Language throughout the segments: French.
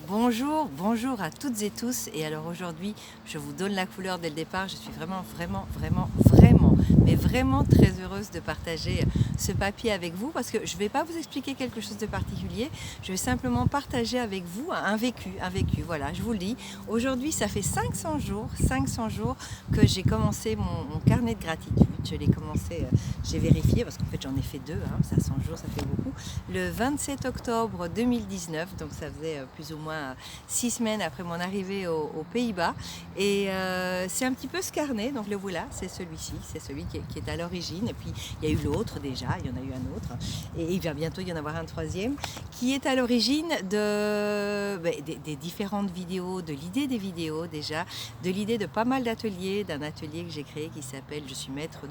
Bonjour, bonjour à toutes et tous. Et alors aujourd'hui, je vous donne la couleur dès le départ. Je suis vraiment très heureuse de partager ce papier avec vous parce que je ne vais pas vous expliquer quelque chose de particulier. Je vais simplement partager avec vous un vécu. Voilà, je vous le dis. Aujourd'hui, ça fait 500 jours que j'ai commencé mon carnet de gratitude. Je l'ai commencé, j'ai vérifié parce qu'en fait j'en ai fait deux, 500 jours, ça fait beaucoup. Le 27 octobre 2019, donc ça faisait plus ou moins 6 semaines après mon arrivée aux Pays-Bas. Et c'est un petit peu ce carnet, donc le voilà, c'est celui-ci, c'est celui qui est à l'origine. Et puis il y a eu l'autre déjà, il y en a eu un autre. Et il va bientôt y en avoir un troisième, qui est à l'origine des différentes vidéos, de l'idée des vidéos déjà, de l'idée de pas mal d'ateliers, d'un atelier que j'ai créé qui s'appelle « Je suis maître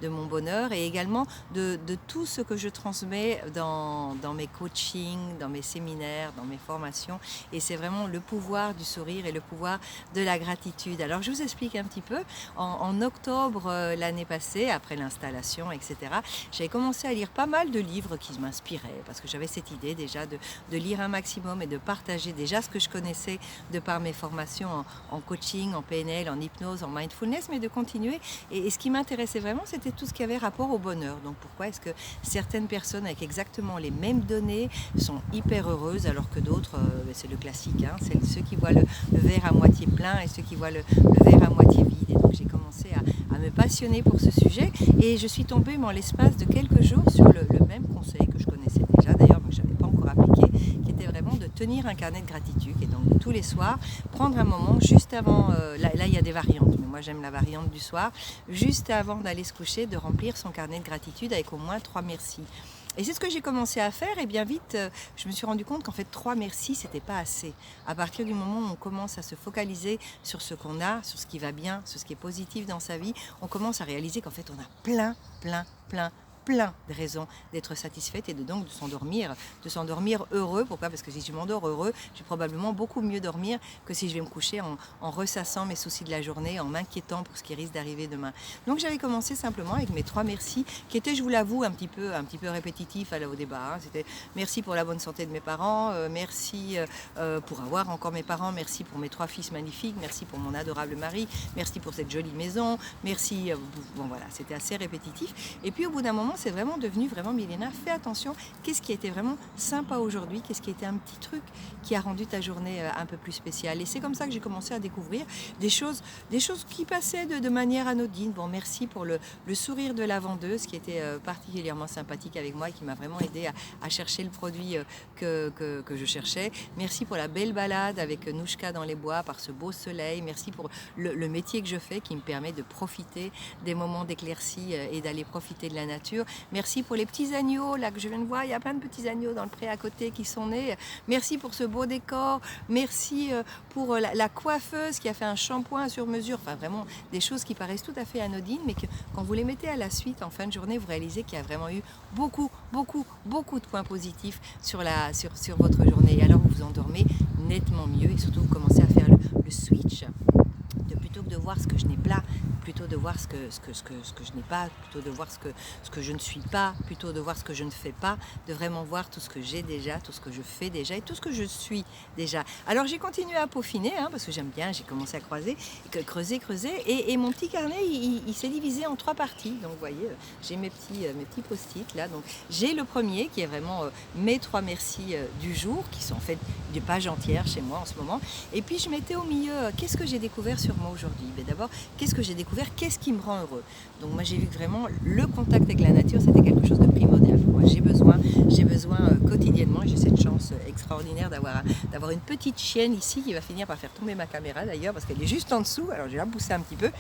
de mon bonheur » et également de tout ce que je transmets dans mes coachings, dans mes séminaires, dans mes formations. Et c'est vraiment le pouvoir du sourire et le pouvoir de la gratitude. Alors je vous explique un petit peu. En octobre l'année passée, après l'installation, etc., j'avais commencé à lire pas mal de livres qui m'inspiraient parce que j'avais cette idée déjà de lire un maximum et de partager déjà ce que je connaissais de par mes formations en coaching, en PNL, en hypnose, en mindfulness, mais de continuer. Et ce qui m'intéressait vraiment, c'était tout ce qui avait rapport au bonheur. Donc pourquoi est-ce que certaines personnes avec exactement les mêmes données sont hyper heureuses alors que d'autres, c'est le classique, c'est ceux qui voient le verre à moitié plein et ceux qui voient le verre à moitié vide. Et donc j'ai commencé à me passionner pour ce sujet et je suis tombée en l'espace de quelques jours sur le même conseil que je connaissais déjà d'ailleurs mais que je n'avais pas encore appliqué, qui était vraiment de tenir un carnet de gratitude et donc tous les soirs prendre un moment juste avant, là il y a des variantes mais moi j'aime la variante du soir, juste avant d'aller se coucher, de remplir son carnet de gratitude avec au moins 3 merci. Et c'est ce que j'ai commencé à faire et bien vite je me suis rendu compte qu'en fait 3 merci c'était pas assez. À partir du moment où on commence à se focaliser sur ce qu'on a, sur ce qui va bien, sur ce qui est positif dans sa vie, on commence à réaliser qu'en fait on a plein de raisons d'être satisfaite et donc de s'endormir heureux. Pourquoi? Parce que si je m'endors heureux, je vais probablement beaucoup mieux dormir que si je vais me coucher en ressassant mes soucis de la journée, en m'inquiétant pour ce qui risque d'arriver demain. Donc j'avais commencé simplement avec mes 3 merci, qui étaient, je vous l'avoue, un petit peu répétitifs au départ. C'était merci pour la bonne santé de mes parents, merci pour avoir encore mes parents, merci pour mes 3 fils magnifiques, merci pour mon adorable mari, merci pour cette jolie maison, merci, bon voilà, c'était assez répétitif. Et puis au bout d'un moment, c'est vraiment devenu Milena, fais attention, qu'est-ce qui était vraiment sympa aujourd'hui, qu'est-ce qui était un petit truc qui a rendu ta journée un peu plus spéciale. Et c'est comme ça que j'ai commencé à découvrir des choses qui passaient de manière anodine. Bon, merci pour le sourire de la vendeuse qui était particulièrement sympathique avec moi et qui m'a vraiment aidé à chercher le produit que je cherchais. Merci pour la belle balade avec Nouchka dans les bois par ce beau soleil. Merci pour le métier que je fais qui me permet de profiter des moments d'éclaircie et d'aller profiter de la nature. Merci pour les petits agneaux là que je viens de voir, il y a plein de petits agneaux dans le pré à côté qui sont nés. Merci pour ce beau décor, merci pour la coiffeuse qui a fait un shampoing sur mesure, enfin vraiment des choses qui paraissent tout à fait anodines mais que quand vous les mettez à la suite en fin de journée, vous réalisez qu'il y a vraiment eu beaucoup de points positifs sur votre journée. Et alors vous vous endormez nettement mieux et surtout vous commencez à faire le switch. Plutôt que de voir ce que je n'ai pas, plutôt de voir ce que je n'ai pas, plutôt de voir ce que je ne suis pas, plutôt de voir ce que je ne fais pas, de vraiment voir tout ce que j'ai déjà, tout ce que je fais déjà et tout ce que je suis déjà. Alors j'ai continué à peaufiner parce que j'aime bien, j'ai commencé à creuser et mon petit carnet il s'est divisé en 3 parties. Donc vous voyez, j'ai mes petits post-it là. Donc j'ai le premier qui est vraiment mes 3 merci du jour, qui sont en fait des pages entières chez moi en ce moment. Et puis je mettais au milieu, qu'est-ce que j'ai découvert sur moi aujourd'hui? D'abord, qu'est-ce que j'ai découvert? Qu'est-ce qui me rend heureux? Donc moi j'ai vu que vraiment le contact avec la nature c'était quelque chose de primordial. Moi j'ai besoin quotidiennement, et j'ai cette chance extraordinaire d'avoir une petite chienne ici qui va finir par faire tomber ma caméra d'ailleurs parce qu'elle est juste en dessous, alors je vais la pousser un petit peu,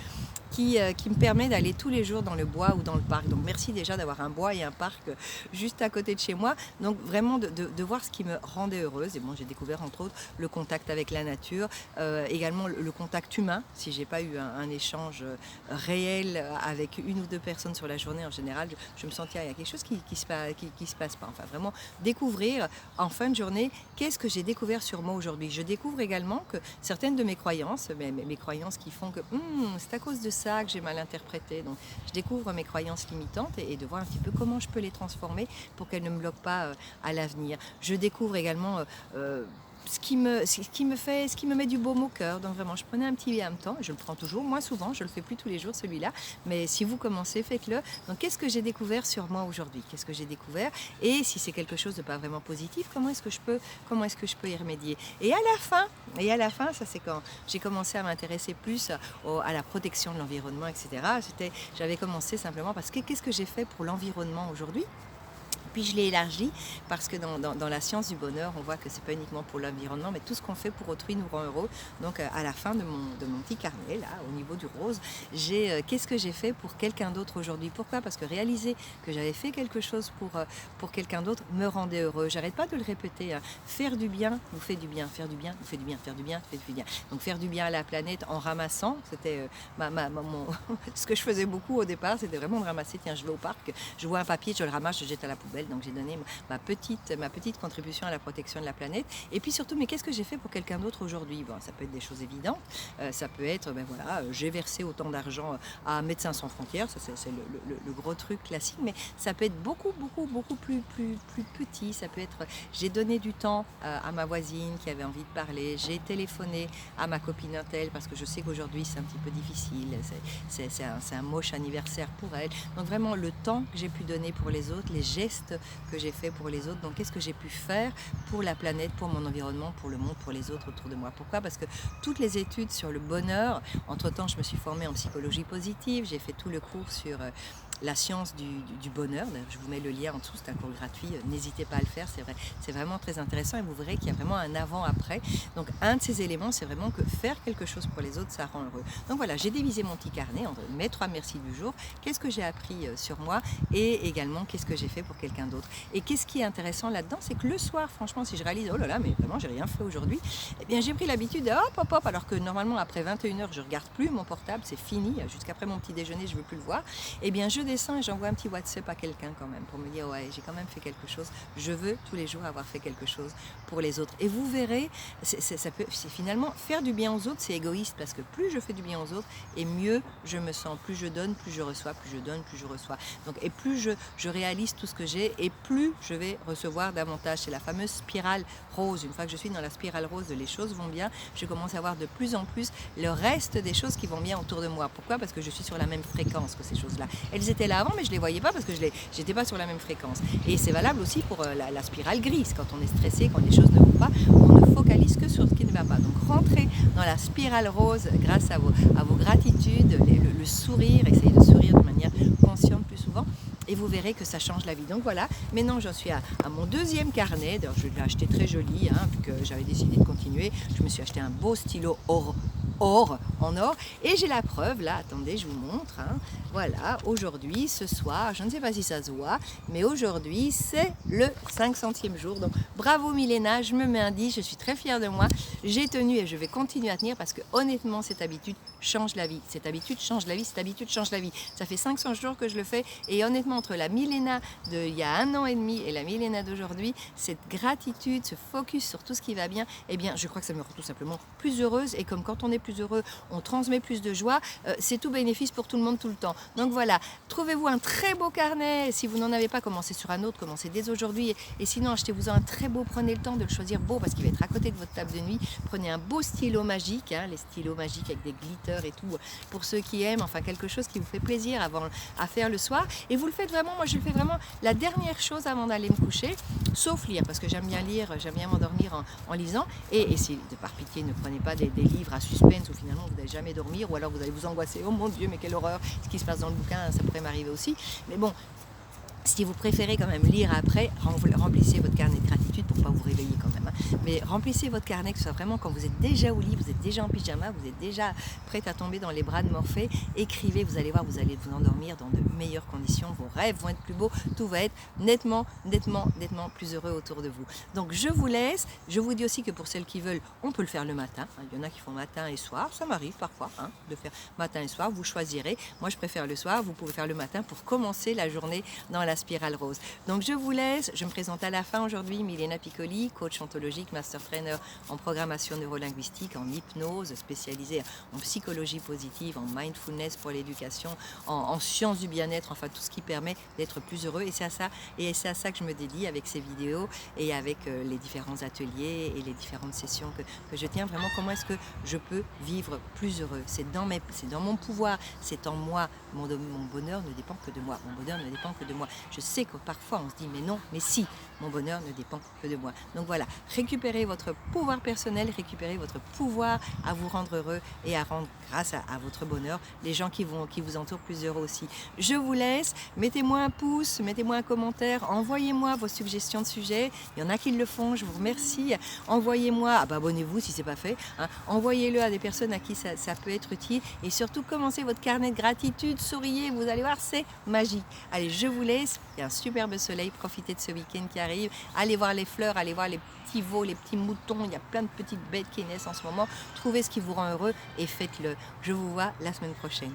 qui me permet d'aller tous les jours dans le bois ou dans le parc. Donc merci déjà d'avoir un bois et un parc juste à côté de chez moi. Donc vraiment de voir ce qui me rendait heureuse. Et bon, j'ai découvert entre autres le contact avec la nature, également le contact humain. Si j'ai pas eu un échange réel avec 1 ou 2 personnes sur la journée en général, je me sentais il y a quelque chose qui se passe pas. Enfin vraiment découvrir en fin de journée qu'est-ce que j'ai découvert sur moi aujourd'hui. Je découvre également que certaines de mes croyances, mes croyances qui font que c'est à cause de ça que j'ai mal interprété. Donc je découvre mes croyances limitantes et de voir un petit peu comment je peux les transformer pour qu'elles ne me bloquent pas à l'avenir. Je découvre également ce qui me met du baume au cœur. Donc vraiment, je prenais un petit temps, je le prends toujours, moins souvent, je le fais plus tous les jours celui-là, mais si vous commencez, faites-le. Donc qu'est-ce que j'ai découvert sur moi aujourd'hui? Qu'est-ce que j'ai découvert? Et si c'est quelque chose de pas vraiment positif, comment est-ce que je peux y remédier? Et à la fin, ça c'est quand j'ai commencé à m'intéresser plus à la protection de l'environnement, etc. J'avais commencé simplement parce que qu'est-ce que j'ai fait pour l'environnement aujourd'hui? Puis je l'ai élargi parce que dans la science du bonheur, on voit que c'est pas uniquement pour l'environnement, mais tout ce qu'on fait pour autrui nous rend heureux. Donc à la fin de mon petit carnet, là, au niveau du rose, j'ai qu'est-ce que j'ai fait pour quelqu'un d'autre aujourd'hui? Pourquoi? Parce que réaliser que j'avais fait quelque chose pour quelqu'un d'autre me rendait heureux. J'arrête pas de le répéter. Hein. Faire du bien vous fait du bien. Faire du bien vous fait du bien. Faire du bien fait du bien. Donc faire du bien à la planète en ramassant, c'était ce que je faisais beaucoup au départ, c'était vraiment de ramasser. Tiens, je vais au parc, je vois un papier, je le ramasse, je le jette à la poubelle. Donc j'ai donné ma petite contribution à la protection de la planète. Et puis surtout, mais qu'est-ce que j'ai fait pour quelqu'un d'autre aujourd'hui? Bon, ça peut être des choses évidentes. Ça peut être, j'ai versé autant d'argent à Médecins sans frontières. Ça c'est le gros truc classique. Mais ça peut être beaucoup plus petit. Ça peut être, j'ai donné du temps à ma voisine qui avait envie de parler. J'ai téléphoné à ma copine Intel parce que je sais qu'aujourd'hui c'est un petit peu difficile. C'est un moche anniversaire pour elle. Donc vraiment le temps que j'ai pu donner pour les autres, les gestes que j'ai fait pour les autres. Donc qu'est-ce que j'ai pu faire pour la planète, pour mon environnement, pour le monde, pour les autres autour de moi? Pourquoi? Parce que toutes les études sur le bonheur, entre-temps je me suis formée en psychologie positive, j'ai fait tout le cours sur la science du bonheur. D'ailleurs, je vous mets le lien en dessous, c'est un cours gratuit, n'hésitez pas à le faire, c'est vraiment très intéressant et vous verrez qu'il y a vraiment un avant-après. Donc un de ces éléments, c'est vraiment que faire quelque chose pour les autres, ça rend heureux. Donc voilà, j'ai divisé mon petit carnet entre mes 3 merci du jour, qu'est-ce que j'ai appris sur moi et également qu'est-ce que j'ai fait pour quelqu'un d'autre. Et qu'est-ce qui est intéressant là-dedans, c'est que le soir, franchement, si je réalise, oh là là, mais vraiment, j'ai rien fait aujourd'hui, eh bien j'ai pris l'habitude de hop, alors que normalement après 21h, je regarde plus mon portable, c'est fini, jusqu'après mon petit déjeuner, je veux plus le voir. Eh bien je descends et j'envoie un petit WhatsApp à quelqu'un quand même pour me dire ouais, j'ai quand même fait quelque chose, je veux tous les jours avoir fait quelque chose pour les autres. Et vous verrez, c'est finalement faire du bien aux autres, c'est égoïste parce que plus je fais du bien aux autres et mieux je me sens, plus je donne, plus je reçois, plus je donne, plus je reçois. Donc et plus je réalise tout ce que j'ai et plus je vais recevoir davantage. C'est la fameuse spirale rose. Une fois que je suis dans la spirale rose de les choses vont bien, je commence à avoir de plus en plus le reste des choses qui vont bien autour de moi. Pourquoi? Parce que je suis sur la même fréquence que ces choses-là. Elles étaient là avant, mais je ne les voyais pas parce que je n'étais pas sur la même fréquence. Et c'est valable aussi pour la spirale grise. Quand on est stressé, quand les choses ne vont pas, on ne focalise que sur ce qui ne va pas. Donc rentrez dans la spirale rose grâce à vos gratitudes, le sourire, essayez de sourire de manière consciente plus souvent. Et vous verrez que ça change la vie. Donc voilà, maintenant j'en suis à mon 2e carnet. D'ailleurs, je l'ai acheté très joli, vu que j'avais décidé de continuer. Je me suis acheté un beau stylo en or. Et j'ai la preuve, là, attendez, je vous montre. Voilà, aujourd'hui, ce soir, je ne sais pas si ça se voit, mais aujourd'hui, c'est le 500e jour. Donc bravo Milena, je me mets un 10, je suis très fière de moi. J'ai tenu et je vais continuer à tenir parce que honnêtement, cette habitude change la vie. Cette habitude change la vie, cette habitude change la vie. Ça fait 500 jours que je le fais et honnêtement, entre la Milena d'il y a 1 an et demi et la Milena d'aujourd'hui, cette gratitude, ce focus sur tout ce qui va bien, eh bien, je crois que ça me rend tout simplement plus heureuse. Et comme quand on est plus heureux, on transmet plus de joie, c'est tout bénéfice pour tout le monde tout le temps. Donc voilà, trouvez-vous un très beau carnet. Si vous n'en avez pas, commencez sur un autre, commencez dès aujourd'hui. Et sinon, achetez-vous un très beau, prenez le temps de le choisir beau parce qu'il va être à côté de votre table de nuit. Prenez un beau stylo magique, les stylos magiques avec des glitters et tout, pour ceux qui aiment, enfin quelque chose qui vous fait plaisir à faire le soir. Et vous le faites vraiment, moi je le fais vraiment la dernière chose avant d'aller me coucher, sauf lire, parce que j'aime bien lire, j'aime bien m'endormir en lisant. Et si, par pitié, ne prenez pas des livres à suspense où finalement vous n'allez jamais dormir, ou alors vous allez vous angoisser, oh mon Dieu, mais quelle horreur, ce qui se passe dans le bouquin, ça pourrait m'arriver aussi. Mais bon, si vous préférez quand même lire après, remplissez votre carnet de gratitude pour ne pas vous réveiller quand même. Mais remplissez votre carnet, que ce soit vraiment quand vous êtes déjà au lit, vous êtes déjà en pyjama, vous êtes déjà prête à tomber dans les bras de Morphée. Écrivez, vous allez voir, vous allez vous endormir dans de meilleures conditions. Vos rêves vont être plus beaux, tout va être nettement plus heureux autour de vous. Donc je vous laisse. Je vous dis aussi que pour celles qui veulent, on peut le faire le matin. Il y en a qui font matin et soir. Ça m'arrive parfois de faire matin et soir. Vous choisirez. Moi, je préfère le soir. Vous pouvez faire le matin pour commencer la journée dans la la spirale rose. Donc je vous laisse, je me présente à la fin aujourd'hui, Milena Piccoli, coach ontologique, master trainer en programmation neurolinguistique, en hypnose, spécialisée en psychologie positive, en mindfulness pour l'éducation, en sciences du bien-être, enfin tout ce qui permet d'être plus heureux. Et c'est à ça que je me dédie avec ces vidéos et avec les différents ateliers et les différentes sessions que je tiens. Vraiment, comment est-ce que je peux vivre plus heureux? C'est dans mon pouvoir, c'est en moi. Mon bonheur ne dépend que de moi. Mon bonheur ne dépend que de moi. Je sais que parfois on se dit mais non, mais si, mon bonheur ne dépend que de moi. Donc voilà, récupérez votre pouvoir personnel, récupérez votre pouvoir à vous rendre heureux et à rendre, grâce à votre bonheur, les gens qui vous entourent plus heureux aussi. Je vous laisse, mettez-moi un pouce, mettez-moi un commentaire, envoyez-moi vos suggestions de sujets. Il y en a qui le font, je vous remercie. Envoyez-moi, abonnez-vous si ce n'est pas fait, hein. Envoyez-le à des personnes à qui ça peut être utile et surtout commencez votre carnet de gratitude, souriez, vous allez voir, c'est magique. Allez, je vous laisse, il y a un superbe soleil, profitez de ce week-end qui arrive, allez voir les fleurs, allez voir les petits veaux, les petits moutons, il y a plein de petites bêtes qui naissent en ce moment, trouvez ce qui vous rend heureux et faites-le. Je vous vois la semaine prochaine.